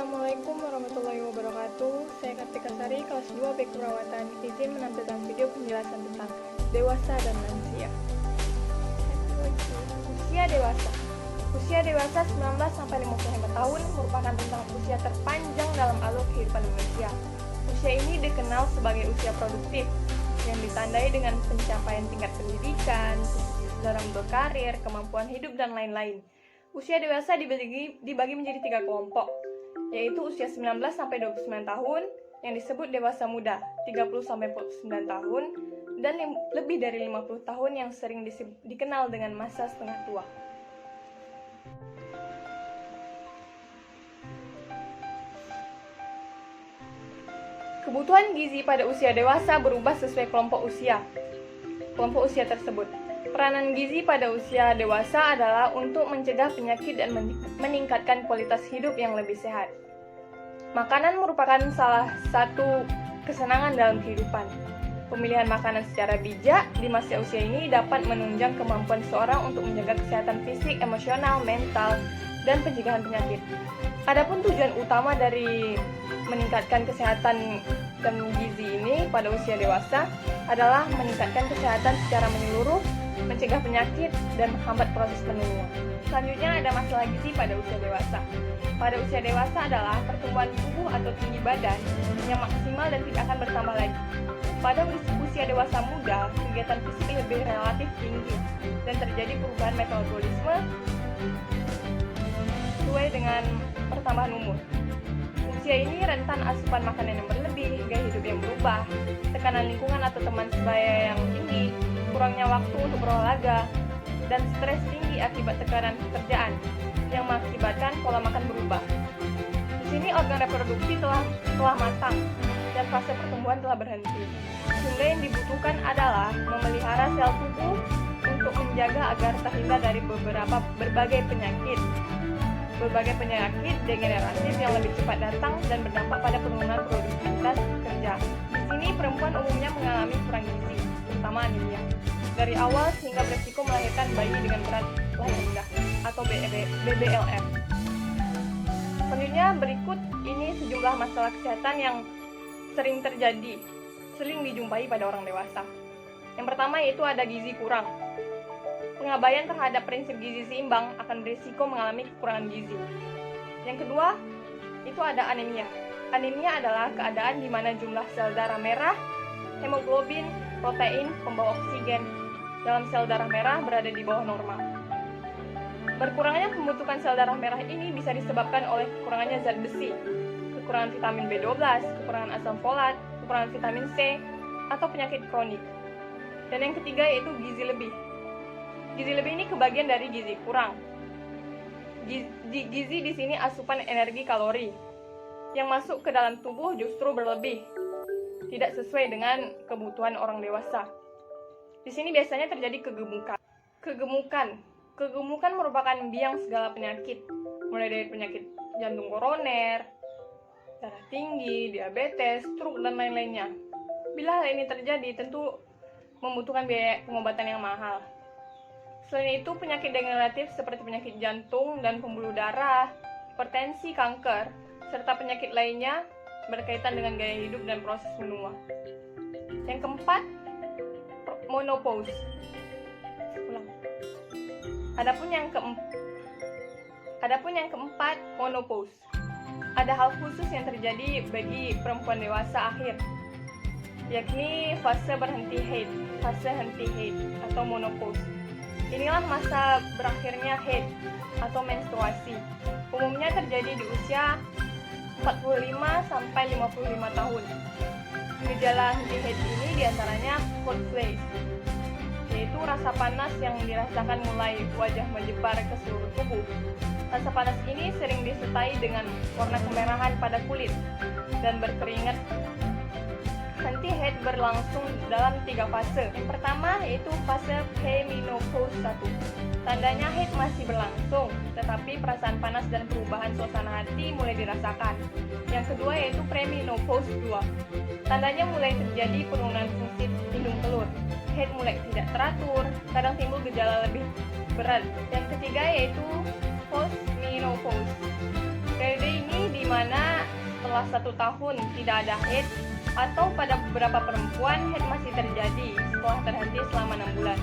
Assalamualaikum warahmatullahi wabarakatuh. Saya Kartika Sari, kelas 2 B Keperawatan. Izin menampilkan video penjelasan tentang dewasa dan lansia. Usia dewasa. Usia dewasa 19-55 tahun merupakan rentang usia terpanjang dalam alur kehidupan manusia. Usia ini dikenal sebagai usia produktif, yang ditandai dengan pencapaian tingkat pendidikan, sukses dalam berkarir, kemampuan hidup, dan lain-lain. Usia dewasa dibagi menjadi 3 kelompok, yaitu usia 19-29 tahun yang disebut dewasa muda, 30-49 tahun, dan lebih dari 50 tahun yang sering dikenal dengan masa setengah tua. Kebutuhan gizi pada usia dewasa berubah sesuai kelompok usia tersebut. Peranan gizi pada usia dewasa adalah untuk mencegah penyakit dan meningkatkan kualitas hidup yang lebih sehat. Makanan merupakan salah satu kesenangan dalam kehidupan. Pemilihan makanan secara bijak di masa usia ini dapat menunjang kemampuan seseorang untuk menjaga kesehatan fisik, emosional, mental, dan pencegahan penyakit. Adapun tujuan utama dari meningkatkan kesehatan dan gizi ini pada usia dewasa adalah meningkatkan kesehatan secara menyeluruh, mencegah penyakit, dan menghambat proses penuaan. Selanjutnya ada masalah gizi pada usia dewasa. Pada usia dewasa adalah pertumbuhan tubuh atau tinggi badan yang maksimal dan tidak akan bertambah lagi. Pada usia dewasa muda, kegiatan fisik lebih relatif tinggi dan terjadi perubahan metabolisme sesuai dengan pertambahan umur. Usia ini rentan asupan makanan yang berlebih, gaya hidup yang berubah, tekanan lingkungan atau teman sebaya yang tinggi, kurangnya waktu untuk berolahraga, dan stres tinggi akibat tekanan pekerjaan yang mengakibatkan pola makan berubah. Di sini organ reproduksi telah matang dan fase pertumbuhan telah berhenti. Sehingga yang dibutuhkan adalah memelihara sel tubuh untuk menjaga agar terhindar dari berbagai penyakit degeneratif yang lebih cepat datang dan berdampak pada penurunan produktivitas kerja. Di sini perempuan umumnya mengalami kurang gizi, terutama anemia, dari awal sehingga beresiko melahirkan bayi dengan berat lahir rendah atau BBLR. Selanjutnya berikut ini sejumlah masalah kesehatan yang sering dijumpai pada orang dewasa. Yang pertama yaitu ada gizi kurang. Pengabaian terhadap prinsip gizi seimbang akan berisiko mengalami kekurangan gizi. Yang kedua, itu ada anemia. Anemia adalah keadaan di mana jumlah sel darah merah, hemoglobin, protein, pembawa oksigen dalam sel darah merah berada di bawah normal. Berkurangnya pembentukan sel darah merah ini bisa disebabkan oleh kekurangannya zat besi, kekurangan vitamin B12, kekurangan asam folat, kekurangan vitamin C, atau penyakit kronik. Dan yang ketiga yaitu gizi lebih. Gizi lebih ini kebagian dari gizi kurang. Gizi di sini asupan energi kalori yang masuk ke dalam tubuh justru berlebih, tidak sesuai dengan kebutuhan orang dewasa. Di sini biasanya terjadi Kegemukan merupakan biang segala penyakit, mulai dari penyakit jantung koroner, darah tinggi, diabetes, stroke, dan lain-lainnya. Bila hal ini terjadi, tentu membutuhkan biaya pengobatan yang mahal. Selain itu, penyakit degeneratif seperti penyakit jantung dan pembuluh darah, hipertensi, kanker, serta penyakit lainnya berkaitan dengan gaya hidup dan proses menua. Yang keempat, menopause. Adapun yang keempat, menopause. Ada hal khusus yang terjadi bagi perempuan dewasa akhir, yakni fase henti haid atau menopause. Inilah masa berakhirnya haid atau menstruasi. Umumnya terjadi di usia 45-55 tahun. Gejala henti haid ini diantaranya cold flash, yaitu rasa panas yang dirasakan mulai wajah menyebar ke seluruh tubuh. Rasa panas ini sering disertai dengan warna kemerahan pada kulit dan berkeringat. Henti haid berlangsung dalam 3 fase. Yang pertama yaitu fase premenopause 1. Tandanya haid masih berlangsung, tetapi perasaan panas dan perubahan suasana hati mulai dirasakan. Yang kedua yaitu premenopause 2. Tandanya mulai terjadi penurunan fungsi indung telur. Haid mulai tidak teratur, kadang timbul gejala lebih berat. Yang ketiga yaitu postmenopause. Periode ini di mana setelah 1 tahun tidak ada haid, atau pada beberapa perempuan haid masih terjadi setelah terhenti selama 6 bulan.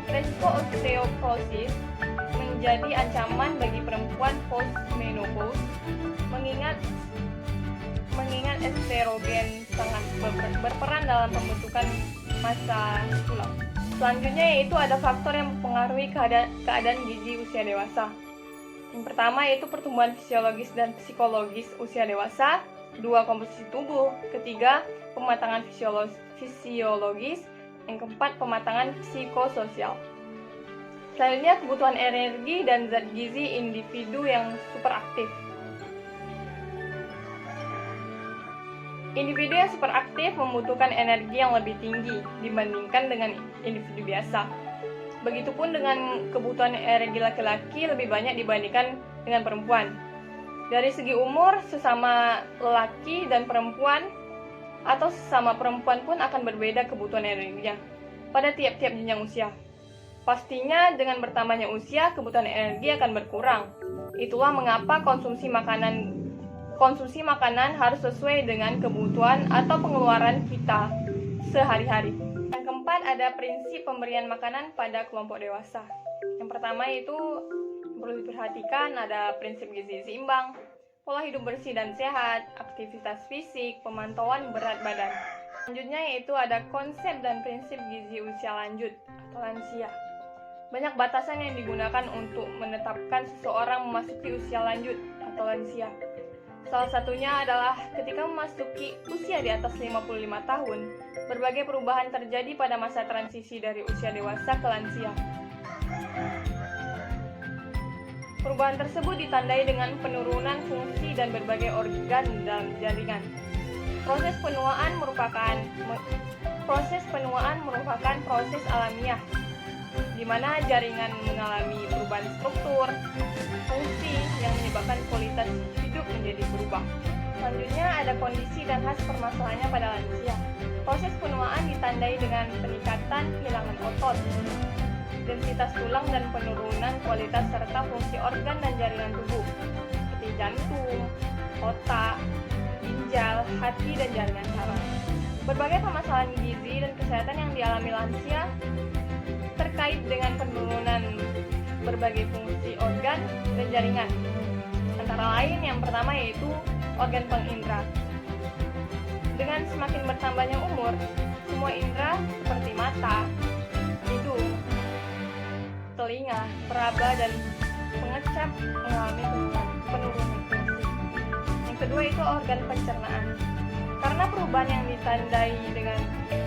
Resiko osteoporosis menjadi ancaman bagi perempuan post-menopause, mengingat estrogen sangat berperan dalam pembentukan massa tulang. Selanjutnya yaitu ada faktor yang mempengaruhi keadaan gizi usia dewasa. Yang pertama yaitu pertumbuhan fisiologis dan psikologis usia dewasa. 2. Komposisi tubuh. Ketiga, pematangan fisiologis. Yang keempat, pematangan psikososial. Selanjutnya, kebutuhan energi dan zat gizi individu yang superaktif. Individu yang superaktif membutuhkan energi yang lebih tinggi dibandingkan dengan individu biasa. Begitupun dengan kebutuhan energi laki-laki lebih banyak dibandingkan dengan perempuan. Dari segi umur, sesama lelaki dan perempuan atau sesama perempuan pun akan berbeda kebutuhan energinya pada tiap-tiap jenjang usia. Pastinya dengan bertambahnya usia, kebutuhan energi akan berkurang. Itulah mengapa konsumsi makanan harus sesuai dengan kebutuhan atau pengeluaran kita sehari-hari. Yang keempat, ada prinsip pemberian makanan pada kelompok dewasa. Yang pertama itu perlu diperhatikan ada prinsip gizi seimbang, pola hidup bersih dan sehat, aktivitas fisik, pemantauan berat badan. Selanjutnya yaitu ada konsep dan prinsip gizi usia lanjut atau lansia. Banyak batasan yang digunakan untuk menetapkan seseorang memasuki usia lanjut atau lansia. Salah satunya adalah ketika memasuki usia di atas 55 tahun, berbagai perubahan terjadi pada masa transisi dari usia dewasa ke lansia. Perubahan tersebut ditandai dengan penurunan fungsi dan berbagai organ dalam jaringan. Proses penuaan merupakan proses alamiah, di mana jaringan mengalami perubahan struktur, fungsi yang menyebabkan kualitas hidup menjadi berubah. Selanjutnya ada kondisi dan khas permasalahannya pada lansia. Proses penuaan ditandai dengan peningkatan kehilangan otot, densitas tulang dan penurunan kualitas serta fungsi organ dan jaringan tubuh seperti jantung, otak, ginjal, hati, dan jaringan saraf. Berbagai permasalahan gizi dan kesehatan yang dialami lansia terkait dengan penurunan berbagai fungsi organ dan jaringan. Antara lain yang pertama yaitu organ pengindra. Dengan semakin bertambahnya umur, semua indera seperti mata, hidung, telinga, peraba, dan pengecap mengalami penurunan fungsi. Yang kedua itu organ pencernaan. Karena perubahan yang ditandai dengan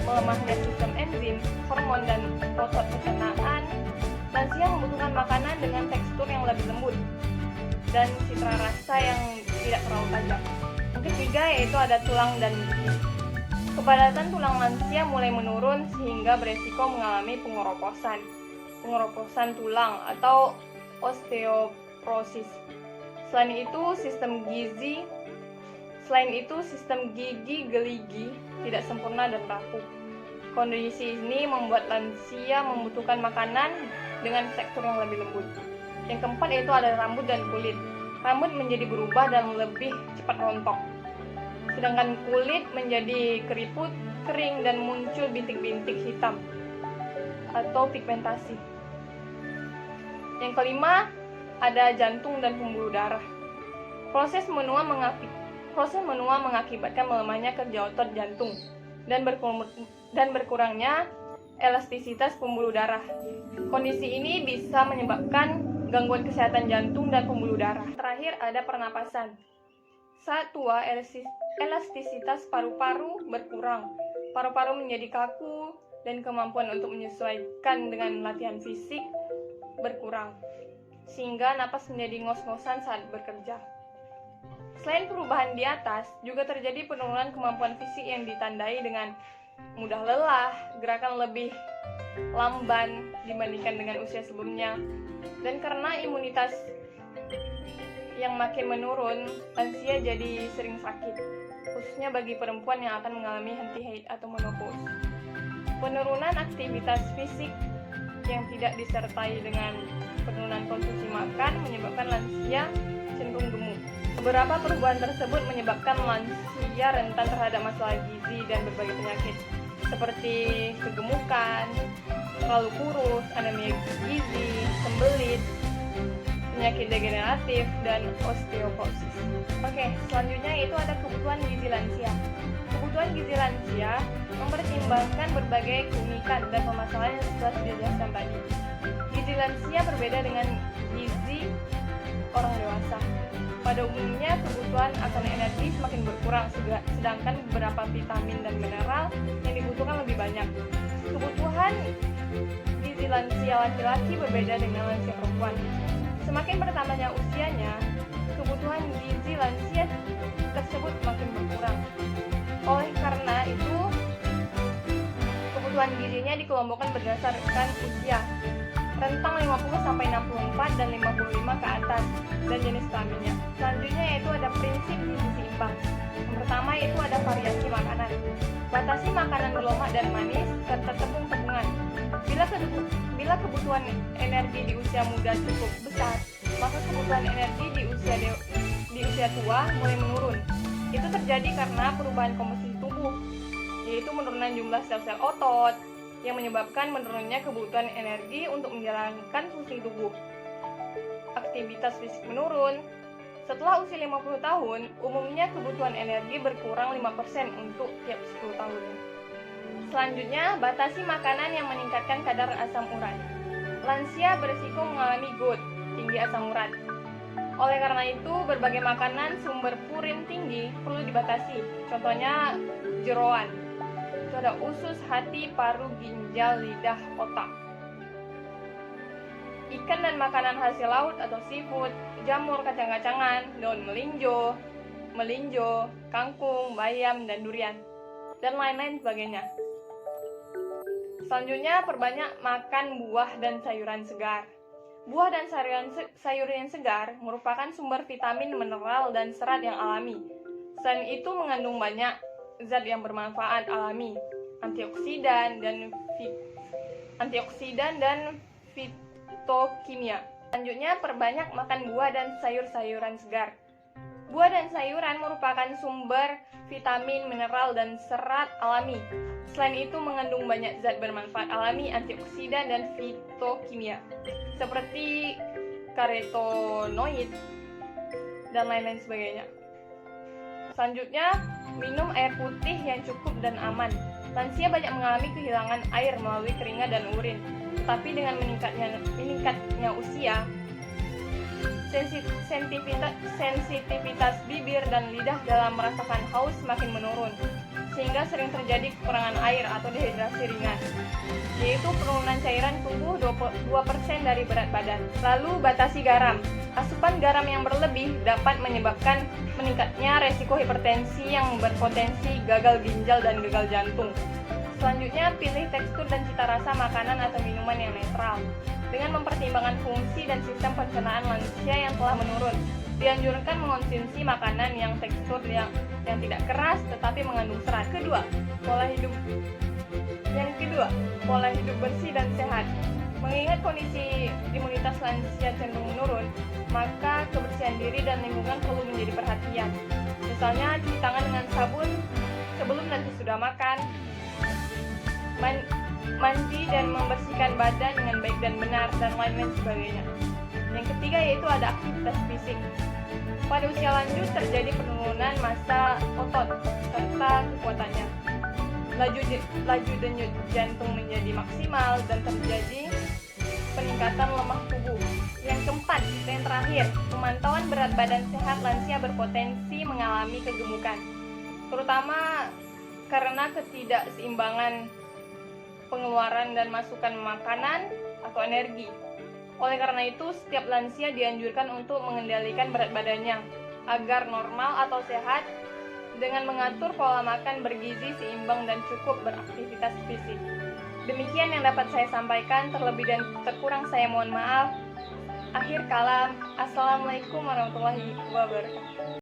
melemahnya sistem enzim, hormon, dan otot pencernaan, lansia membutuhkan makanan dengan tekstur yang lebih lembut dan citra rasa yang tidak terlalu tajam. Yang ketiga yaitu ada tulang dan gigi. Kepadatan tulang lansia mulai menurun sehingga beresiko mengalami pengeroposan tulang atau osteoporosis. Selain itu sistem gigi geligi tidak sempurna dan rapuh. Kondisi ini membuat lansia membutuhkan makanan dengan tekstur yang lebih lembut. Yang keempat yaitu ada rambut dan kulit. Rambut menjadi berubah dan lebih cepat rontok, sedangkan kulit menjadi keriput, kering, dan muncul bintik-bintik hitam atau pigmentasi. Yang kelima ada jantung dan pembuluh darah. Proses menua mengakibatkan melemahnya kerja otot jantung dan berkurangnya elastisitas pembuluh darah. Kondisi ini bisa menyebabkan gangguan kesehatan jantung dan pembuluh darah. Terakhir ada pernapasan. Saat tua, elastisitas paru-paru berkurang. Paru-paru menjadi kaku dan kemampuan untuk menyesuaikan dengan latihan fisik berkurang, sehingga napas menjadi ngos-ngosan saat bekerja. Selain perubahan di atas, juga terjadi penurunan kemampuan fisik yang ditandai dengan mudah lelah, gerakan lebih lamban dibandingkan dengan usia sebelumnya, dan karena imunitas yang makin menurun, lansia jadi sering sakit, khususnya bagi perempuan yang akan mengalami henti haid atau menopause. Penurunan aktivitas fisik yang tidak disertai dengan penurunan konsumsi makan menyebabkan lansia cenderung gemuk. Beberapa perubahan tersebut menyebabkan lansia rentan terhadap masalah gizi dan berbagai penyakit seperti kegemukan, terlalu kurus, anemia gizi, sembelit, penyakit degeneratif, dan osteoporosis. Oke, selanjutnya itu ada kebutuhan gizi lansia. Kebutuhan gizi lansia mempertimbangkan berbagai keunikan dan permasalahan yang telah dijelaskan tadi. Gizi lansia berbeda dengan gizi orang dewasa. Pada umumnya, kebutuhan akan energi semakin berkurang, sedangkan beberapa vitamin dan mineral yang dibutuhkan lebih banyak. Kebutuhan gizi lansia laki-laki berbeda dengan lansia perempuan. Semakin bertambahnya usianya, kebutuhan gizi lansia tersebut makin berkurang. Oleh karena itu, kebutuhan gizinya dikelompokkan berdasarkan usia, rentang 50-64 dan 55 ke atas, dan jenis kelaminnya. Selanjutnya yaitu ada prinsip gizi seimbang. Yang pertama itu ada variasi makanan. Batasi makanan berlemak dan manis serta tepung-tepungan. Bila kebutuhan energi di usia muda cukup besar, maka kebutuhan energi di usia tua mulai menurun. Itu terjadi karena perubahan komposisi tubuh, yaitu penurunan jumlah sel-sel otot yang menyebabkan menurunnya kebutuhan energi untuk menjalankan fungsi tubuh. Aktivitas fisik menurun. Setelah usia 50 tahun, umumnya kebutuhan energi berkurang 5% untuk tiap 10 tahun. Selanjutnya, batasi makanan yang meningkatkan kadar asam urat. Lansia berisiko mengalami GOUT, tinggi asam urat. Oleh karena itu, berbagai makanan sumber purin tinggi perlu dibatasi. Contohnya jeroan. Itu ada usus, hati, paru, ginjal, lidah, otak. Ikan dan makanan hasil laut atau seafood, jamur, kacang-kacangan, daun melinjo, kangkung, bayam, dan durian, dan lain-lain sebagainya. Selanjutnya, perbanyak makan buah dan sayuran segar. Buah dan sayuran segar merupakan sumber vitamin, mineral, dan serat yang alami. Selain itu mengandung banyak zat yang bermanfaat alami, antioksidan dan fitokimia. Selanjutnya, perbanyak makan buah dan sayur-sayuran segar. Buah dan sayuran merupakan sumber vitamin, mineral, dan serat alami. Selain itu mengandung banyak zat bermanfaat alami, antioksidan, dan fitokimia seperti karotenoid dan lain-lain sebagainya. Selanjutnya, minum air putih yang cukup dan aman. Lansia banyak mengalami kehilangan air melalui keringat dan urin, tetapi dengan meningkatnya usia, sensitivitas bibir dan lidah dalam merasakan haus semakin menurun, sehingga sering terjadi kekurangan air atau dehidrasi ringan, yaitu penurunan cairan tubuh 2% dari berat badan. Lalu batasi garam. Asupan garam yang berlebih dapat menyebabkan meningkatnya resiko hipertensi yang berpotensi gagal ginjal dan gagal jantung. Selanjutnya, pilih tekstur dan cita rasa makanan atau minuman yang netral. Dengan mempertimbangkan fungsi dan sistem pencernaan lansia yang telah menurun, dianjurkan mengonsumsi makanan yang tekstur yang tidak keras tetapi mengandung serat. Yang kedua, pola hidup bersih dan sehat. Mengingat kondisi imunitas lansia cenderung menurun, maka kebersihan diri dan lingkungan perlu menjadi perhatian. Misalnya, cuci tangan dengan sabun sebelum dan sesudah makan, mandi dan membersihkan badan dengan baik dan benar, dan lain-lain sebagainya. Yang ketiga yaitu ada aktivitas fisik. Pada usia lanjut terjadi penurunan massa otot serta kekuatannya. Laju denyut jantung menjadi maksimal dan terjadi peningkatan lemak tubuh. Yang keempat, dan terakhir, pemantauan berat badan sehat lansia berpotensi mengalami kegemukan, terutama karena ketidakseimbangan pengeluaran dan masukan makanan atau energi. Oleh karena itu, setiap lansia dianjurkan untuk mengendalikan berat badannya agar normal atau sehat dengan mengatur pola makan bergizi seimbang dan cukup beraktivitas fisik. Demikian yang dapat saya sampaikan, terlebih dan terkurang saya mohon maaf. Akhir kalam, Assalamualaikum warahmatullahi wabarakatuh.